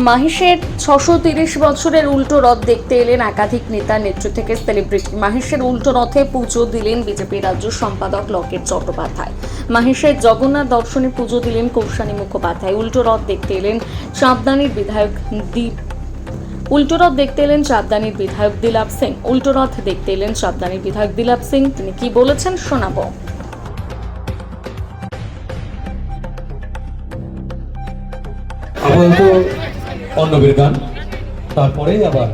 মাহেশের 630 বছরের উল্টো রথ দেখতে এলেন একাধিক নেতা নেত্রী থেকে সেলিব্রিটি। মাহেশের উল্টো রথে পুজো দিলেন বিজেপি রাজ্য সম্পাদক লকেট চট্টোপাধ্যায়। মাহেশের জগন্নাথ দর্শনে পুজো দিলেন কৌশানী মুখোপাধ্যায়। উল্টো রথ দেখতে এলেন চাঁদদানির বিধায়ক দিলাপ সিং। উল্টো রথ দেখতে এলেন চাঁদদানির বিধায়ক দিলাপ সিং। তিনি কি বলেছেন শোনাবো। অন্নবের গান, তারপরে আবার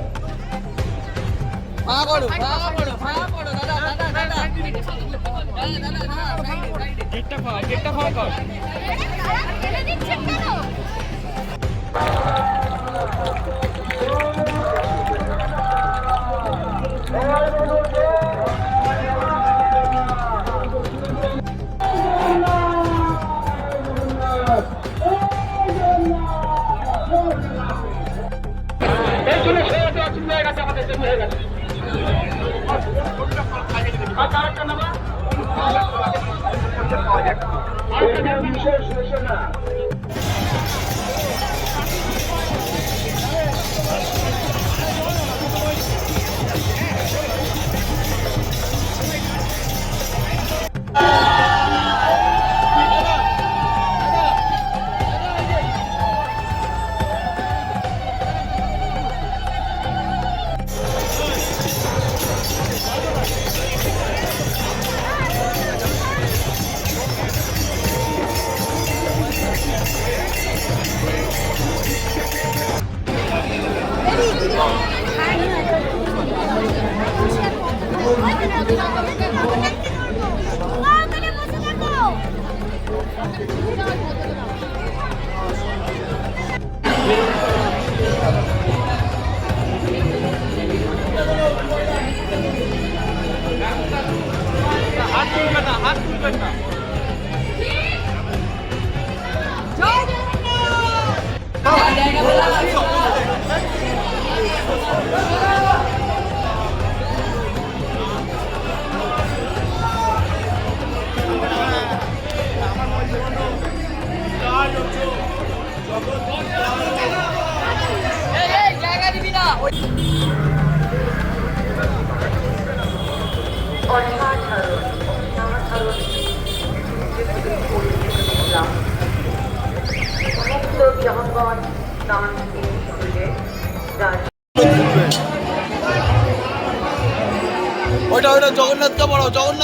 ওইটা জগন্নাথকে বড় ছাড়ুন,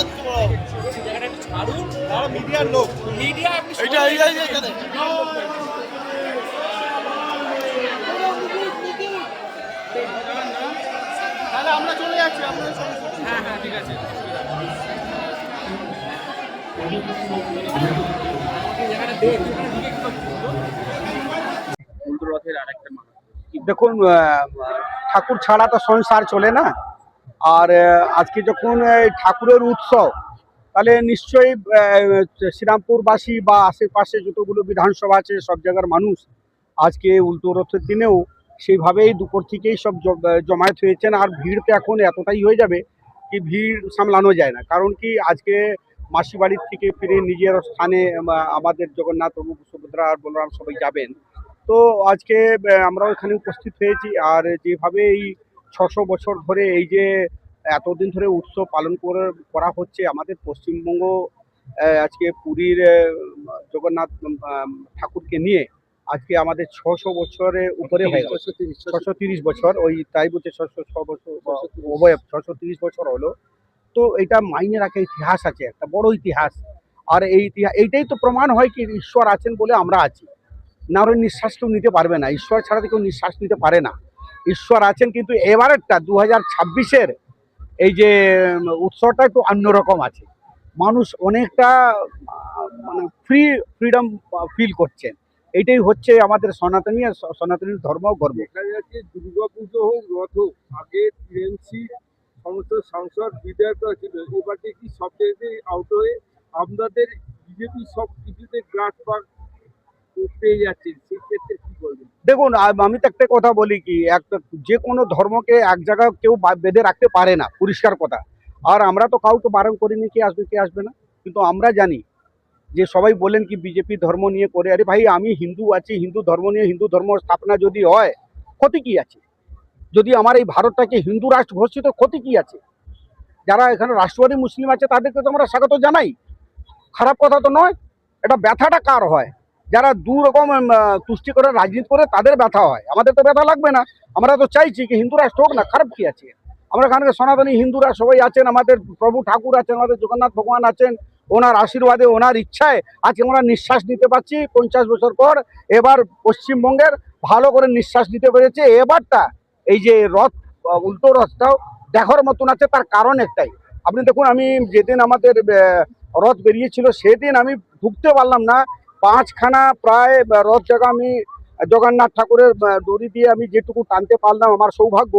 মিডিয়ার লোক মিডিয়া এখানে তাহলে আমরা চলে যাচ্ছি। হ্যাঁ ঠিক আছে। দেখুন, ঠাকুর ছাড়া তো সংসার চলে না। আর আজকে যখন ঠাকুরের উৎসব, তাহলে নিশ্চয়ই শ্রীরামপুরবাসী বা আশেপাশে যতগুলো বিধানসভা আছে সব জায়গার মানুষ আজকে উল্টো রথের দিনেও সেইভাবেই দুপুর থেকেই সব জমায়েত হয়েছেন। আর ভিড় তো এখন এতটাই হয়ে যাবে কি ভিড় সামলানো যায় না। কারণ কি আজকে মাসি বাড়ির থেকে ফিরে নিজের স্থানে আমাদের জগন্নাথ প্রভু সুভদ্রা আর বলরাম সবাই যাবেন। তো আজকে আমরাও এখানে উপস্থিত হয়েছি। আর যেভাবে এই 600 বছর ধরে এই যে এতদিন ধরে উৎসব পালন করা হচ্ছে আমাদের পশ্চিমবঙ্গ, আজকে পুরীর জগন্নাথ ঠাকুরকে নিয়ে আজকে আমাদের 600 বছরের উপরে হয়ে গেল। 630 বছর, ওই তাই বলছে 606 বছর, 630 বছর হলো। তো এটা মাইনে রাখা ইতিহাস আছে, একটা বড় ইতিহাস। আর এই ইতিহাস এইটাই তো প্রমাণ হয় কি ঈশ্বর আছেন বলে আমরা আছি, না ওই নিঃশ্বাস কেউ নিতে পারবে না। ঈশ্বর ছাড়া তো কেউ নিঃশ্বাস নিতে পারে না। ঈশ্বর আছেন, কিন্তু এবারেরটা 2026-এর এই যে উৎসবটা একটু অন্যরকম আছে। মানুষ অনেকটা মানে ফ্রিডম ফিল করছেন। এইটাই হচ্ছে আমাদের সনাতনী ধর্ম গর্ব। দেখা যাচ্ছে দুর্গা পুজো হোক, রথ হোক, আগে টিএমসি সমস্ত সাংসদ বিধায়করা ছিল, এবারে কি সব জায়গায় আউট হয়ে আপনাদের বিজেপি সব কিছুতে গ্রাস পাক পেয়ে যাচ্ছে, সেক্ষেত্রে কি বলবেন? দেখুন, আমি তো একটা কথা বলি কি, একটা যে কোনো ধর্মকে এক জায়গায় কেউ বেঁধে রাখতে পারে না, পরিষ্কার কথা। আর আমরা তো কাউকে বারণ করিনি কে আসবে না, কিন্তু আমরা জানি যে সবাই বলেন কি বিজেপি ধর্ম নিয়ে করে, আরে ভাই আমি হিন্দু আছি, হিন্দু ধর্ম নিয়ে হিন্দু ধর্ম স্থাপনা যদি হয় ক্ষতি কি আছে? যদি আমার এই ভারতটাকে হিন্দু রাষ্ট্র ঘোষিত ক্ষতি কি আছে? যারা এখানে রাষ্ট্রবাদী মুসলিম আছে তাদেরকে তো আমরা স্বাগত জানাই, খারাপ কথা তো নয়। এটা ব্যথাটা কার হয়? যারা দু রকম তুষ্টি করে রাজনীতি করে তাদের ব্যথা হয়, আমাদের তো ব্যথা লাগবে না। আমরা তো চাইছি কি হিন্দু রাষ্ট্র হোক না, খারাপ কি আছে? আমরা এখানে সনাতনী হিন্দুরা সবাই আছেন, আমাদের প্রভু ঠাকুর আছেন, আমাদের জগন্নাথ ভগবান আছেন, ওনার আশীর্বাদে ওনার ইচ্ছায় আজকে আমরা নিঃশ্বাস নিতে পারছি 50 বছর পর। এবার পশ্চিমবঙ্গের ভালো করে নিঃশ্বাস নিতে পেরেছে। এবারটা এই যে রথ, উল্টো রথটাও দেখার মতন আছে। তার কারণ একটাই, আপনি দেখুন, আমি যেদিন আমাদের রথ বেরিয়েছিল সেদিন আমি ঢুকতে পারলাম না। 5খানা প্রায় রথ জায়গা আমি জগন্নাথ ঠাকুরের দড়ি দিয়ে আমি যেটুকু টানতে পারলাম আমার সৌভাগ্য।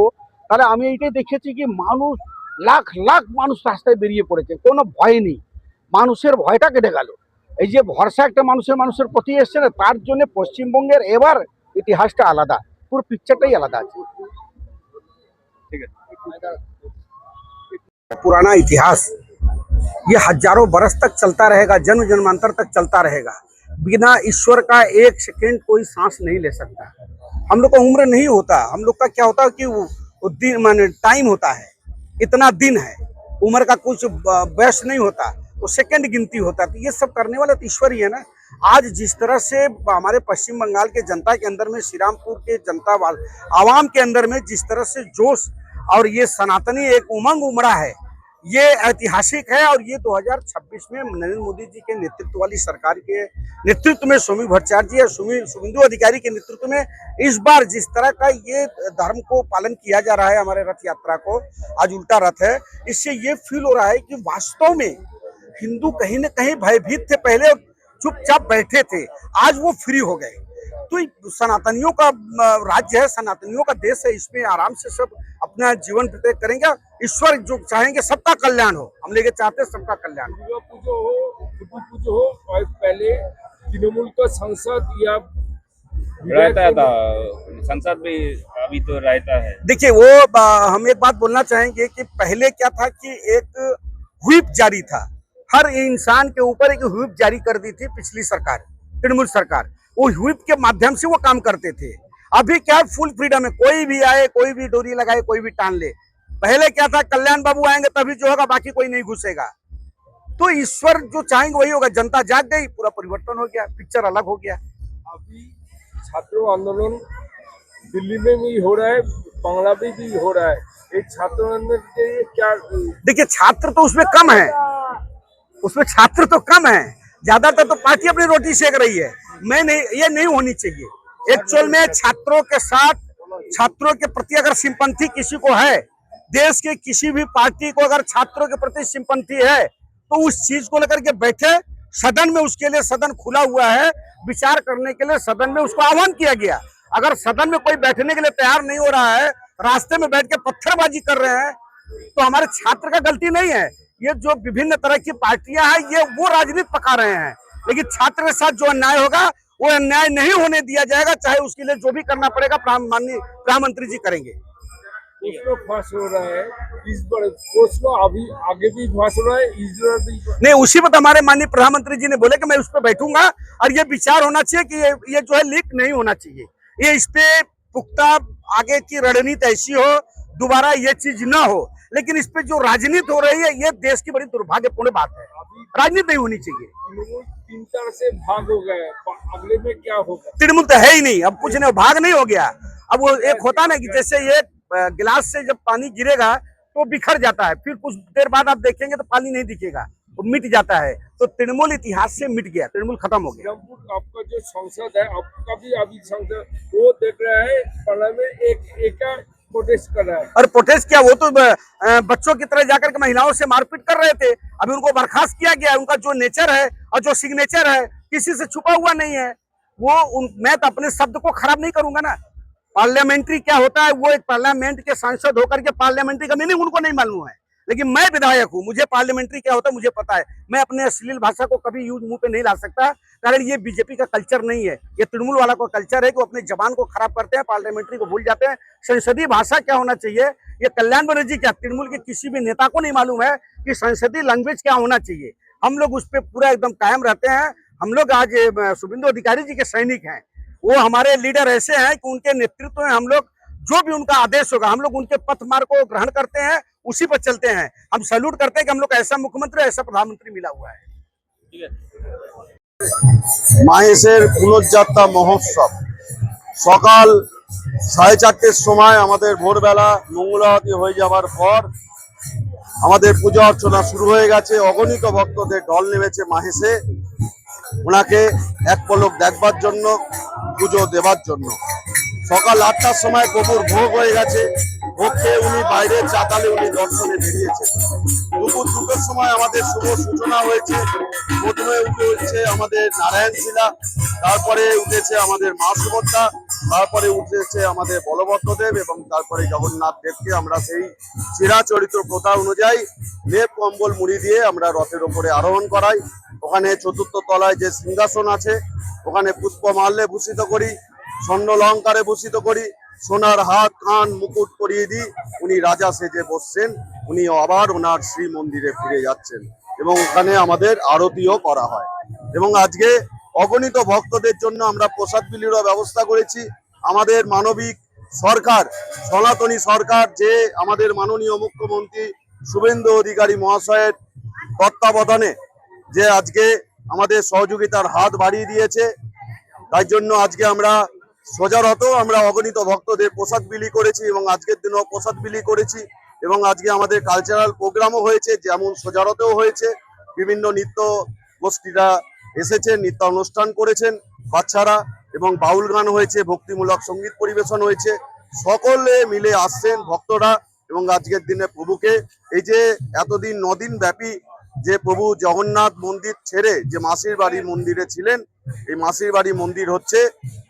তাহলে আমি এইটাই দেখেছি কি মানুষ, লাখ লাখ মানুষ রাস্তায় বেরিয়ে পড়েছে, কোনো ভয় নেই, মানুষের ভয়টা কেটে গেল। এই যে ভরসা একটা মানুষের প্রতি এসছে না, তার জন্য পশ্চিমবঙ্গের এবার ইতিহাসটা আলাদা, পুরো পিকচারটাই আলাদা আছে। पुराना इतिहास ये हजारों बरस तक चलता रहेगा, जन्म जन्मांतर तक चलता रहेगा। बिना ईश्वर का एक सेकंड कोई सांस नहीं ले सकता। हम लोग का उम्र नहीं होता, हम लोग का क्या होता है कि वो दिन माने टाइम होता है, इतना दिन है, उम्र का कुछ बयस नहीं होता, वो सेकंड गिनती होता है। तो ये सब करने वाला तो ईश्वर ही है ना। आज जिस तरह से हमारे पश्चिम बंगाल के जनता के अंदर में, श्रीरामपुर के जनता आवाम के अंदर में जिस तरह से जोश और ये सनातनी एक उमंग उमड़ा है, ये ऐतिहासिक है। और ये 2026 में नरेंद्र मोदी जी के नेतृत्व वाली सरकार के नेतृत्व में, स्वामी भट्टाचार्य जी और शुभेंदु अधिकारी के नेतृत्व में इस बार जिस तरह का ये धर्म को पालन किया जा रहा है, हमारे रथ यात्रा को आज उल्टा रथ है, इससे ये फील हो रहा है कि वास्तव में हिंदू कहीं न कहीं भयभीत थे, पहले चुपचाप बैठे थे, आज वो फ्री हो गए। तो सनातनियों का राज्य है, सनातनियों का देश है, इसमें आराम से सब अपना जीवन व्यतीत करेंगे। ईश्वर जो चाहेंगे सबका कल्याण हो, हम लेके चाहते हैं सबका कल्याण हो। दुर्गा पूजा हो, छठी पूजा हो, और पहले तृणमूल का सांसद या रहता था, संसद भी अभी तो रहता है। देखिए वो हम एक बात बोलना चाहेंगे कि पहले क्या था कि एक व्हिप जारी था, हर इंसान के ऊपर एक व्हिप जारी कर दी थी पिछली सरकार, तृणमूल सरकार। वो व्हिप के माध्यम से वो काम करते थे। अभी क्या फुल फ्रीडम है, कोई भी आए, कोई भी डोरी लगाए, कोई भी टान ले। पहले क्या था, कल्याण बाबू आएंगे तभी जो होगा, बाकी कोई नहीं घुसेगा। तो ईश्वर जो चाहेंगे वही होगा। जनता जाग गई, पूरा परिवर्तन हो गया, पिक्चर अलग हो गया। अभी छात्र आंदोलन दिल्ली में भी हो रहा है, बांग्ला में भी हो रहा है। एक छात्र आंदोलन के लिए क्या? देखिए छात्र तो उसमें कम है, उसमें छात्र तो कम है, ज्यादातर तो पार्टी अपनी रोटी सेक रही है। मैं नहीं, ये नहीं होनी चाहिए। एक्चुअल में छात्रों के साथ, छात्रों के प्रति अगर सिंपैथी किसी को है, देश के किसी भी पार्टी को अगर छात्रों के प्रति सिंपैथी है, तो उस चीज को लेकर के बैठे सदन में। उसके लिए सदन खुला हुआ है, विचार करने के लिए सदन में उसको आह्वान किया गया। अगर सदन में कोई बैठने के लिए तैयार नहीं हो रहा है, रास्ते में बैठ के पत्थरबाजी कर रहे हैं, तो हमारे छात्र का गलती नहीं है। ये जो विभिन्न तरह की पार्टियां हैं, ये वो राजनीति पका रहे हैं। लेकिन छात्र के साथ जो अन्याय होगा, वो अन्याय नहीं होने दिया जाएगा, चाहे उसके लिए जो भी करना पड़ेगा माननीय प्रधानमंत्री जी करेंगे। उसमें फांस हो रहा है, इस बार उसमें अभी आगे भी फांस हो रहा है, इस बार भी। नहीं, उसी पर हमारे माननीय प्रधानमंत्री जी ने बोले कि मैं उस पर बैठूंगा, और ये विचार होना चाहिए कि ये जो है लीक नहीं होना चाहिए। ये इस पे पुख्ता आगे की रणनीति ऐसी हो, दोबारा ये चीज ना हो। लेकिन इस पे जो राजनीति हो रही है, ये देश की बड़ी दुर्भाग्यपूर्ण बात है। राजनीति नहीं होनी चाहिए। तृणमूल 3 तरह से भाग हो गए, अगले में क्या होगा? तृणमूल तो है ही नहीं, अब कुछ नहीं, भाग नहीं हो गया। अब वो एक होता ना कि जैसे ये गिलास से जब पानी गिरेगा तो बिखर जाता है, फिर कुछ देर बाद आप देखेंगे तो पानी नहीं दिखेगा, वो मिट जाता है। तो तृणमूल इतिहास से मिट गया, तृणमूल खत्म हो गया। श्रीरामपुर आपका जो सांसद है, आपका भी अभी सांसद, वो देख रहा है पार्लियामेंट एक प्रोटेस्ट कर रहा है। और प्रोटेस्ट किया, वो तो बच्चों की तरह जाकर के महिलाओं से मारपीट कर रहे थे। अभी उनको बर्खास्त किया गया। उनका जो नेचर है और जो सिग्नेचर है किसी से छुपा हुआ नहीं है। मैं तो अपने शब्द को खराब नहीं करूंगा ना। पार्लियामेंट्री क्या होता है, वो एक पार्लियामेंट के सांसद होकर के पार्लियामेंट्री का मीनिंग उनको नहीं मालूम है, लेकिन मैं विधायक हूँ, मुझे पार्लियामेंट्री क्या होता है मुझे पता है। मैं अपने अश्लील भाषा को कभी यूज मुंह पे नहीं ला सकता, कारण ये बीजेपी का कल्चर नहीं है, ये तृणमूल वाला का कल्चर है कि वो अपने जबान को खराब करते हैं, पार्लियामेंट्री को भूल जाते हैं। संसदीय भाषा क्या होना चाहिए, ये कल्याण बनर्जी क्या, तृणमूल के किसी भी नेता को नहीं मालूम है कि संसदीय लैंग्वेज क्या होना चाहिए। हम लोग उस पर पूरा एकदम कायम रहते हैं। हम लोग आज शुभेंदु अधिकारी जी के सैनिक हैं। वो हमारे लीडर ऐसे हैं कि उनके नेतृत्व में हम लोग जो भी उनका आदेश होगा हम लोग उनके पथ मार्ग को ग्रहण करते हैं, उसी पर चलते हैं। हम सैल्यूट करते हैं कि हम लोग ऐसा मुख्यमंत्री ऐसा प्रधानमंत्री मिला हुआ है। মাহেশের পুনর্যাত্রা মহোৎসব সকাল 4:30টার সময় আমাদের ভোরবেলা মঙ্গলারতি হয়ে যাওয়ার পর আমাদের পূজা অর্চনা শুরু হয়ে গেছে। অগণিত ভক্তদের ঢল নেমেছে মাহেশে ওনাকে এক পলক দেখবার জন্য, পুজো দেবার জন্য। সকাল 8টার সময় প্রভুর ভোগ হয়ে গেছে। ভোগ খেয়ে উনি বাইরে চাতালে উনি দর্শনে বেরিয়েছে। দুপুর 2টোর সময় আমাদের শুভ সূচনা হয়েছে। প্রথমে উঠেছে আমাদের নারায়ণ শিলা, তারপরে উঠেছে আমাদের মা সুভদ্রা, তারপরে উঠেছে আমাদের বলভদ্রদেব এবং তারপরে জগন্নাথ দেবকে আমরা সেই চিরাচরিত প্রথা অনুযায়ী লেপ কম্বল মুড়ি দিয়ে আমরা রথের ওপরে আরোহণ করাই। ওখানে চতুর্থ তলায় যে সিংহাসন আছে ওখানে পুষ্পমাল্যে ভূষিত করি, স্বর্ণ অলঙ্কারে ভূষিত করি, সোনার হাত কান মুকুট পরিয়ে দিই। উনি রাজা সেজে বসছেন, উনি আবার ওনার শ্রী মন্দিরে ফিরে যাচ্ছেন এবং ওখানে আমাদের আরতিও করা হয়। এবং আজকে অগণিত ভক্তদের জন্য আমরা প্রসাদ বিলিরও ব্যবস্থা করেছি। আমাদের মানবিক সরকার, সনাতনী সরকার, যে আমাদের মাননীয় মুখ্যমন্ত্রী শুভেন্দু অধিকারী মহাশয়ের তত্ত্বাবধানে যে আজকে আমাদের সহযোগিতার হাত বাড়িয়ে দিয়েছে, তাই জন্য আজকে আমরা সোজারত আমরা অগণিত ভক্তদের প্রসাদ বিলি করেছি এবং আজকের দিনও প্রসাদ বিলি করেছি। এবং আজকে আমাদের কালচারাল প্রোগ্রামও হয়েছে, যেমন সোজারতেও হয়েছে। বিভিন্ন নৃত্য গোষ্ঠীরা এসেছে, নৃত্য অনুষ্ঠান করেছেন বাচ্চারা, এবং বাউল গান হয়েছে, ভক্তিমূলক সঙ্গীত পরিবেশন হয়েছে। সকলে মিলে আসছেন ভক্তরা এবং আজকের দিনে প্রভুকে এই যে এতদিন 9 দিন ব্যাপী যে প্রভু জগন্নাথ মন্দির ছেড়ে যে মাসির বাড়ি মন্দিরে ছিলেন, এই মাসির বাড়ি মন্দির হচ্ছে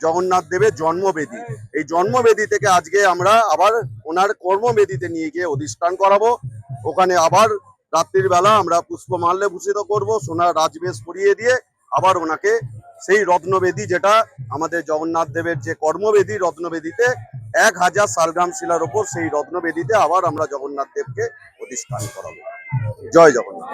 জগন্নাথ দেবের জন্মবেদী। এই জন্মবেদী থেকে আজকে আমরা আবার ওনার কর্মবেদীতে নিয়ে গিয়ে অধিষ্ঠান করাবো। ওখানে আবার রাত্রির বেলা আমরা পুষ্পমাল্যে ভূষিত করব, সোনার রাজবেশ পরিয়ে দিয়ে আবার ওনাকে সেই রত্নবেদী, যেটা আমাদের জগন্নাথ দেবের যে কর্মবেদী, রত্নবেদীতে 1000 শালগ্রাম শিলার ওপর সেই রত্নবেদীতে আবার আমরা জগন্নাথ দেবকে অধিষ্ঠান করাবো। জয় জগন্নাথ।